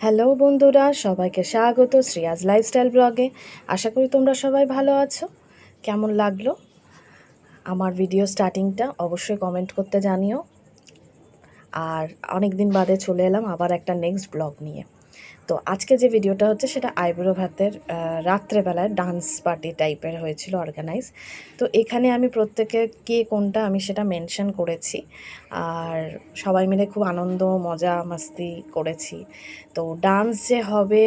Hello বন্ধুরা, সবাইকে স্বাগত শ্রেয়াজ লাইফস্টাইল ব্লগে। আশা করি তোমরা সবাই ভালো আছো। কেমন লাগলো আমার ভিডিও স্টার্টিংটা অবশ্যই কমেন্ট করতে জানিও। আর অনেক দিন বাদে চলে এলাম আবার একটা নেক্সট ব্লগ নিয়ে। তো আজকে যে ভিডিওটা হচ্ছে সেটা আইবুড়ো ভাতের রাত্রেবেলায় ডান্স পার্টি টাইপের হয়েছিল অর্গানাইজ। তো এখানে আমি প্রত্যেকে কে কোনটা আমি সেটা মেনশন করেছি, আর সবাই মিলে খুব আনন্দ মজা মাস্তি করেছি। তো ডান্স যে হবে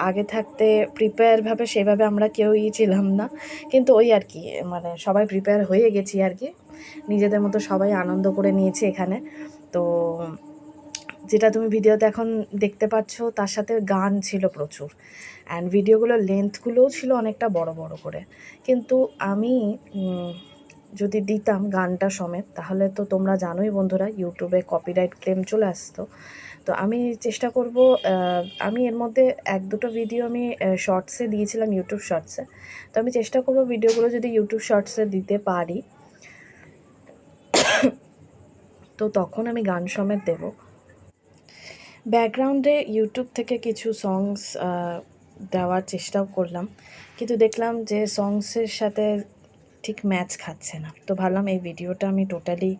আগে থাকতে প্রিপেয়ারভাবে সেভাবে আমরা কেউই ছিলাম না, কিন্তু ওই আর কি, মানে সবাই প্রিপেয়ার হয়ে গেছি আর কি, নিজেদের মতো সবাই আনন্দ করে নিয়েছি এখানে। তো যেটা তুমি ভিডিওতে এখন দেখতে পাচ্ছ তার সাথে গান ছিল প্রচুর, অ্যান্ড ভিডিওগুলোর লেন্থগুলোও ছিল অনেকটা বড় বড় করে। কিন্তু আমি যদি দিতাম গানটা সমেত তাহলে তো তোমরা জানোই বন্ধুরা, ইউটিউবে কপিরাইট ক্লেম চলে আসতো। তো আমি চেষ্টা করব, আমি এর মধ্যে এক দুটো ভিডিও আমি শর্টসে দিয়েছিলাম, ইউটিউব শর্টসে। তো আমি চেষ্টা করব ভিডিওগুলো যদি ইউটিউব শর্টসে দিতে পারি তো তখন আমি গান সমেত দেবো। ব্যাকগ্রাউন্ডে ইউটিউব থেকে কিছু সংস দেওয়ার চেষ্টাও করলাম, কিন্তু দেখলাম যে সংসের সাথে ঠিক ম্যাচ খাচ্ছে না। তো ভাবলাম এই ভিডিওটা আমি টোটালি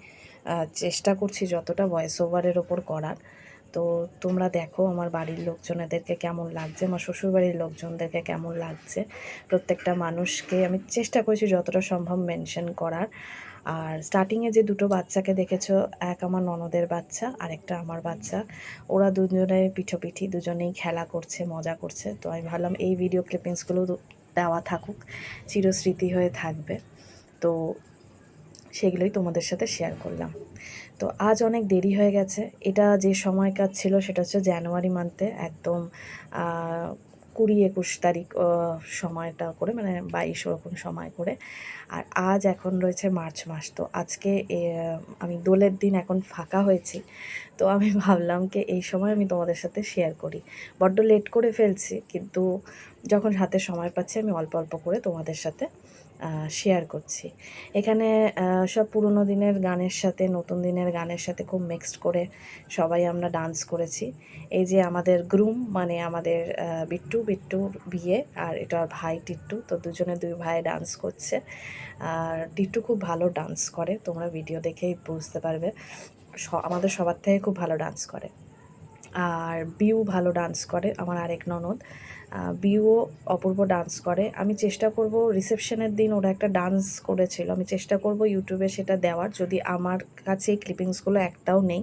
চেষ্টা করছি যতটা ভয়েস ওভারের ওপর করার। তো তোমরা দেখো আমার বাড়ির লোকজনেদেরকে কেমন লাগছে, আমার শ্বশুরবাড়ির লোকজনদেরকে কেমন লাগছে। প্রত্যেকটা মানুষকে আমি চেষ্টা করেছি যতটা সম্ভব মেনশন করার। আর স্টার্টিংয়ে যে দুটো বাচ্চাকে দেখেছো, এক আমার ননদের বাচ্চা আর একটা আমার বাচ্চা, ওরা দুজনে পিঠোপিঠি দুজনেই খেলা করছে, মজা করছে। তো আমি ভাবলাম এই ভিডিও ক্লিপিংসগুলো দেওয়া থাকুক, চিরস্মৃতি হয়ে থাকবে। তো সেগুলোই তোমাদের সাথে শেয়ার করলাম। তো আজ অনেক দেরি হয়ে গেছে। এটা যে সময়কার ছিল সেটা হচ্ছে জানুয়ারি মান্থে, একদম 20-21 তারিখ সময়টা করে, মানে 22 ওরকম সময় করে। আর আজ এখন রয়েছে মার্চ মাস। তো আজকে আমি দোলের দিন এখন ফাঁকা হয়েছি। তো আমি ভাবলাম কি এই সময় আমি তোমাদের সাথে শেয়ার করি। বড্ড লেট করে ফেলছি, কিন্তু যখন হাতে সময় পাচ্ছি আমি অল্প অল্প করে তোমাদের সাথে শেয়ার করছি। এখানে সব পুরনো দিনের গানের সাথে নতুন দিনের গানের সাথে খুব মিক্সড করে সবাই আমরা ডান্স করেছি। এই যে আমাদের গ্রুম, মানে আমাদের বিট্টুর বিয়ে, আর এটা ভাই টিট্টু। তো দুজনে দুই ভাই ডান্স করছে। আর টিট্টু খুব ভালো ডান্স করে, তোমরা ভিডিও দেখেই বুঝতে পারবে। আমাদের সবার থেকে খুব ভালো ডান্স করে। আর বিউ ভালো ডান্স করে, আমার আরেক ননদ। বিউও অপূর্ব ডান্স করে। আমি চেষ্টা করব, রিসেপশনের দিন ওরা একটা ডান্স করেছিল, আমি চেষ্টা করব ইউটিউবে সেটা দেওয়ার, যদি আমার কাছে এই ক্লিপিংসগুলো একটাও নেই।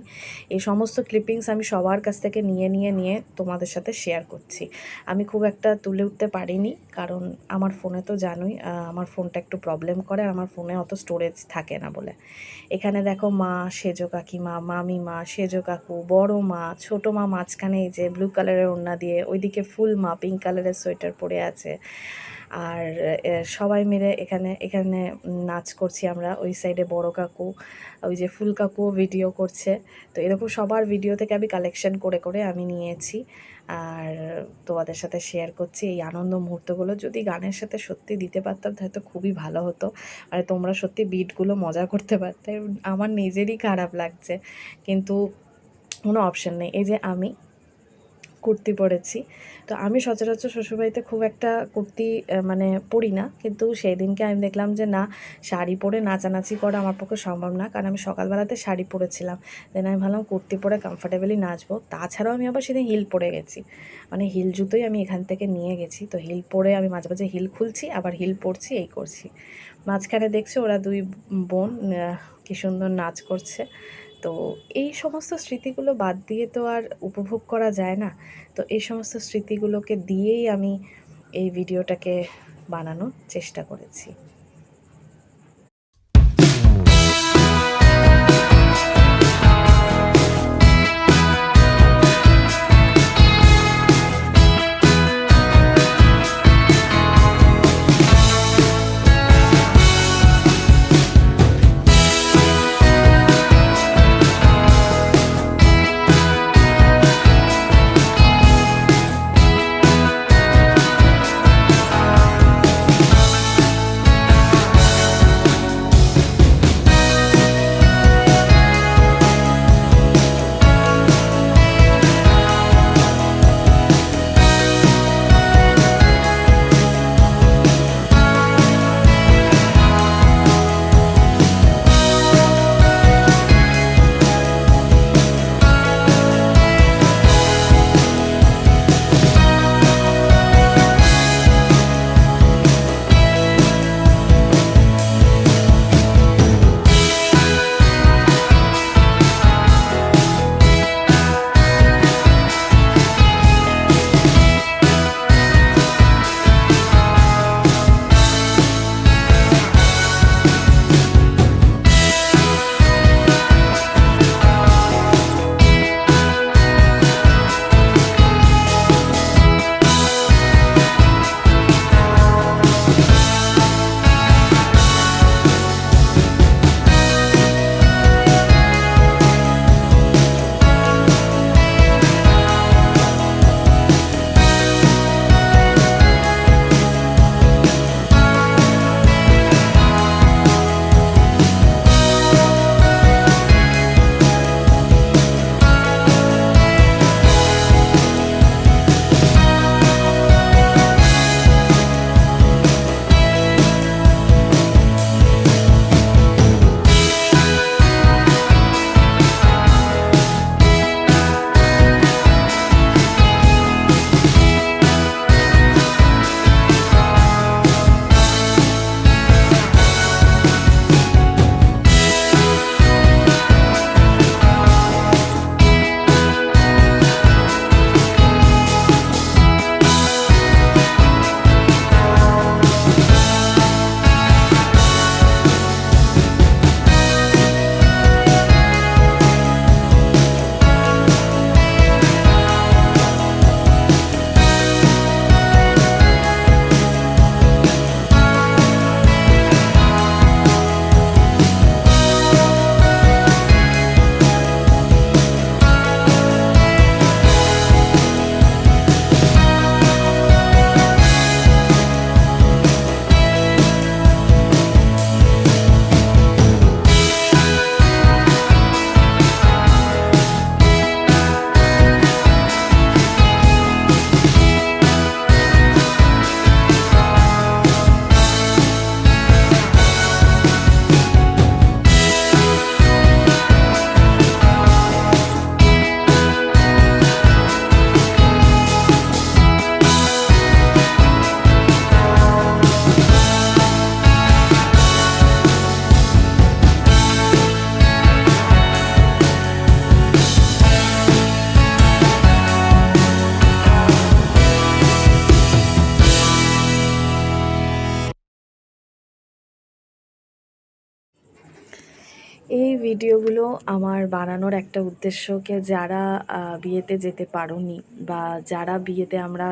এই সমস্ত ক্লিপিংস আমি সবার কাছ থেকে নিয়ে তোমাদের সাথে শেয়ার করছি। আমি খুব একটা তুলে উঠতে পারিনি, কারণ আমার ফোনে তো জানোই আমার ফোনটা একটু প্রবলেম করে, আর আমার ফোনে অত স্টোরেজ থাকে না বলে। এখানে দেখো মা, সেজো কাকিমা, মামিমা, সেজো কাকু, বড় মা, ছোট মা মাঝখানে এই যে ব্লু কালারের ওড়না দিয়ে, ওইদিকে ফুল মা পিঙ্ক কালারের সোয়েটার পরে আছে। আর সবাই মিলে এখানে এখানে নাচ করছি আমরা। ওই সাইডে বড় কাকু, ওই যে ফুল কাকুও ভিডিও করছে। তো এরকম সবার ভিডিও থেকে আমি কালেকশন করে করে আমি নিয়েছি, আর তোমাদের সাথে শেয়ার করছি এই আনন্দ মুহূর্তগুলো। যদি গানের সাথে সত্যি দিতে পারতাম হয়তো খুবই ভালো হতো, আর তোমরা সত্যি বিটগুলো মজা করতে পারতে। আমার নিজেরই খারাপ লাগছে, কিন্তু কোনো অপশান নেই। এই যে আমি কুর্তি পরেছি। তো আমি সচরাচর শ্বশুরবাড়িতে খুব একটা কুর্তি মানে পরি না, কিন্তু সেই দিনকে আমি দেখলাম যে না, শাড়ি পরে নাচানাচি করা আমার পক্ষে সম্ভব না, কারণ আমি সকালবেলাতে শাড়ি পরেছিলাম। দেন আমি ভাবলাম কুর্তি পরে কমফর্টেবলি নাচবো। তাছাড়াও আমি আবার সেদিন হিল পরে গেছি, মানে হিল জুতোই আমি এখান থেকে নিয়ে গেছি। তো হিল পরে আমি মাঝে মাঝে হিল খুলছি, আবার হিল পরছি, এই করছি। মাঝখানে দেখছো ওরা দুই বোন কী সুন্দর নাচ করছে। তো এই সমস্ত স্মৃতিগুলো বাদ দিয়ে তো আর উপভোগ করা যায় না। তো এই সমস্ত স্মৃতিগুলোকে দিয়েই আমি এই ভিডিওটাকে বানানোর চেষ্টা করেছি। এই ভিডিওগুলো আমার বানানোর একটা উদ্দেশ্যকে যারা বিয়েতে যেতে পারোনি বা যারা বিয়েতে আমরা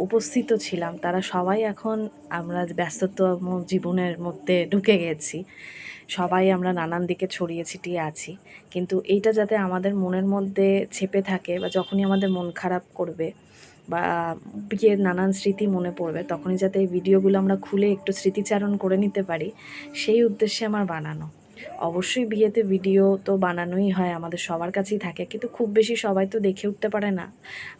উপস্থিত ছিলাম তারা সবাই এখন আমরা ব্যস্ততম জীবনের মধ্যে ঢুকে গেছি, সবাই আমরা নানান দিকে ছড়িয়ে ছিটিয়ে আছি, কিন্তু এইটা যাতে আমাদের মনের মধ্যে চেপে থাকে বা যখনই আমাদের মন খারাপ করবে বা বিয়ের নানান স্মৃতি মনে পড়বে তখনই যাতে এই ভিডিওগুলো আমরা খুলে একটু স্মৃতিচারণ করে নিতে পারি, সেই উদ্দেশ্যে আমার বানানো। অবশ্যই বিয়েতে ভিডিও তো বানানোই হয়, আমাদের সবার কাছেই থাকে, কিন্তু খুব বেশি সবাই তো দেখে উঠতে পারে না,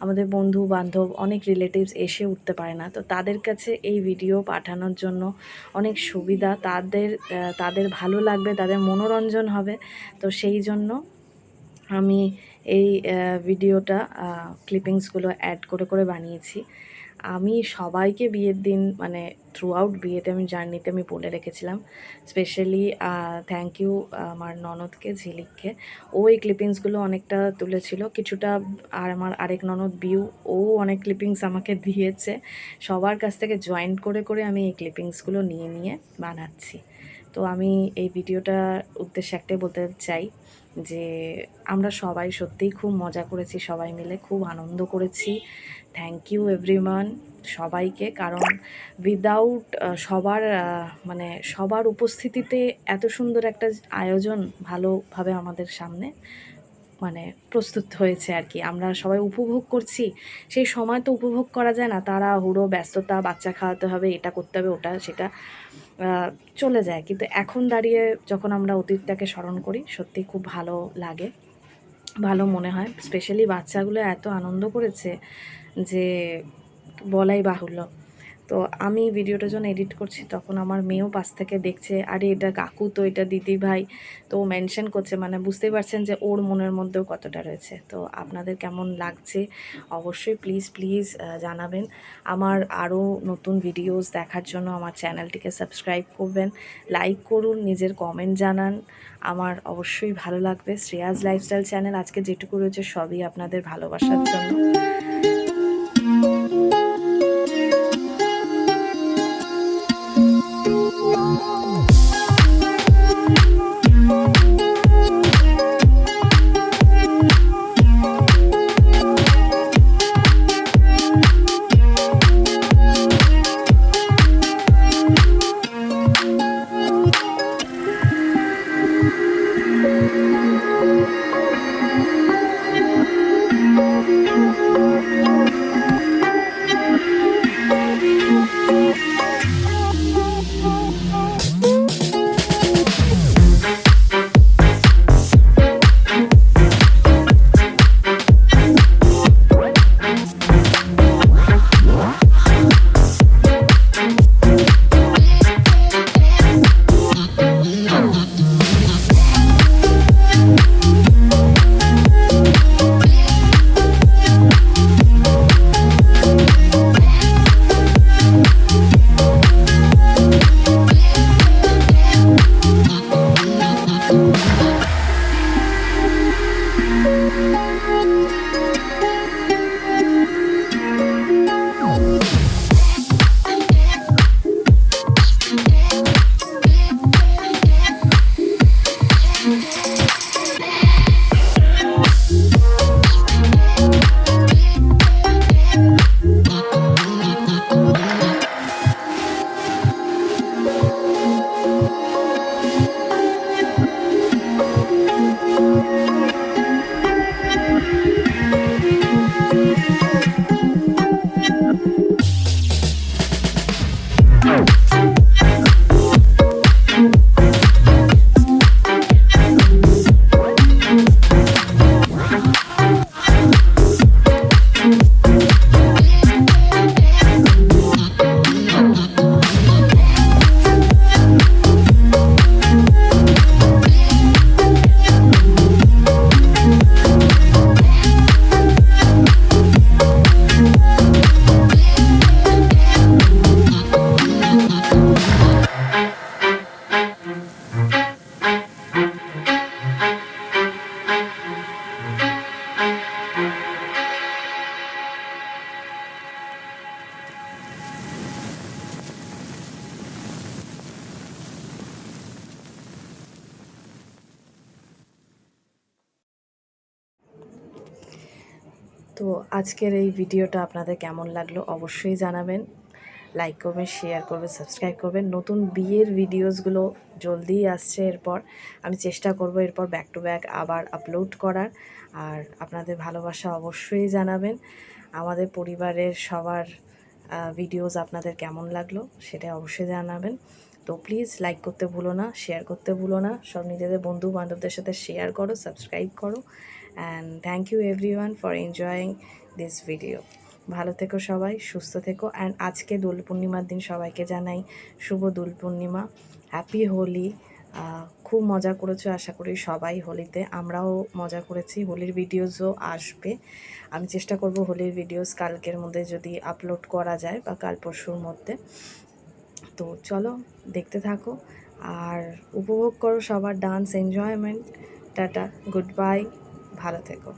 আমাদের বন্ধু বান্ধব অনেক রিলেটিভস এসে উঠতে পারে না, তো তাদের কাছে এই ভিডিও পাঠানোর জন্য অনেক সুবিধা, তাদের ভালো লাগবে, তাদের মনোরঞ্জন হবে। তো সেই জন্য আমি এই ভিডিওটা ক্লিপিংসগুলো অ্যাড করে করে বানিয়েছি। আমি সবাইকে বিয়ের দিন মানে থ্রু আউট বিয়েতে আমি জার্নিতে আমি বলে রেখেছিলাম, স্পেশালি থ্যাংক ইউ আমার ননদকে, ঝিলিককে। ও এই ক্লিপিংসগুলো অনেকটা তুলেছিল কিছুটা, আর আমার আরেক ননদ বিউ, ও অনেক ক্লিপিংস আমাকে দিয়েছে। সবার কাছ থেকে জয়েন্ট করে করে আমি এই ক্লিপিংসগুলো নিয়ে নিয়ে বানাচ্ছি। তো আমি এই ভিডিওটার উদ্দেশ্যে একটাই বলতে চাই যে আমরা সবাই সত্যিই খুব মজা করেছি, সবাই মিলে খুব আনন্দ করেছি। থ্যাংক ইউ এভরিওয়ান সবাইকে, কারণ উইদাউট সবার মানে সবার উপস্থিতিতে এত সুন্দর একটা আয়োজন ভালোভাবে আমাদের সামনে মানে প্রস্তুত হয়েছে আর কি, আমরা সবাই উপভোগ করছি। সেই সময় তো উপভোগ করা যায় না, তারা হুড়ো ব্যস্ততা, বাচ্চা খাওয়াতে হবে, এটা করতে হবে, ওটা সেটা চলে যায়, কিন্তু এখন দাঁড়িয়ে যখন আমরা অতীতটাকে স্মরণ করি সত্যি খুব ভালো লাগে, ভালো মনে হয়। স্পেশালি বাচ্চাগুলো এত আনন্দ করেছে যে বলাই বাহুল্য। তো আমি ভিডিওটা যখন এডিট করছি তখন আমার মেয়েও পাশ থেকে দেখছে, আরে এটা কাকু, তো এটা দিদি ভাই, তো মেনশন করছে, মানে বুঝতেই পারছেন যে ওর মনের মধ্যেও কতটা রয়েছে। তো আপনাদের কেমন লাগছে অবশ্যই প্লিজ প্লিজ জানাবেন। আমার আরও নতুন ভিডিওস দেখার জন্য আমার চ্যানেলটিকে সাবস্ক্রাইব করবেন, লাইক করুন, নিজের কমেন্ট জানান, আমার অবশ্যই ভালো লাগবে। শ্রেয়াস লাইফস্টাইল চ্যানেল আজকে যেটুকু রয়েছে সবই আপনাদের ভালোবাসার জন্য। তো আজকের এই ভিডিওটা আপনাদের কেমন লাগলো অবশ্যই জানাবেন। লাইক করবেন, শেয়ার করবেন, সাবস্ক্রাইব করবেন। নতুন বিয়ের ভিডিওসগুলো জলদিই আসছে এরপর। আমি চেষ্টা করব এরপর ব্যাক টু ব্যাক আবার আপলোড করার। আর আপনাদের ভালোবাসা অবশ্যই জানাবেন। আমাদের পরিবারের সবার ভিডিওস আপনাদের কেমন লাগলো সেটা অবশ্যই জানাবেন। তো প্লিজ লাইক করতে ভুলো না, শেয়ার করতে ভুলো না। সব নিজেদের বন্ধু বান্ধবদের সাথে শেয়ার করো, সাবস্ক্রাইব করো। And thank you everyone for enjoying this video. ভালো থেকো সবাই, সুস্থ থেকো। অ্যান্ড আজকে দোল পূর্ণিমার দিন সবাইকে জানাই শুভ দোল পূর্ণিমা, হ্যাপি হোলি। খুব মজা করেছো আশা করি সবাই হোলিতে। আমরাও মজা করেছি। হোলির ভিডিওসও আসবে। আমি চেষ্টা করব হোলির ভিডিওস কালকের মধ্যে যদি আপলোড করা যায় বা কাল পরশুর মধ্যে। তো চলো দেখতে থাকো আর উপভোগ করো সবার dance enjoyment. Tata, good bye, ভালো থেকো।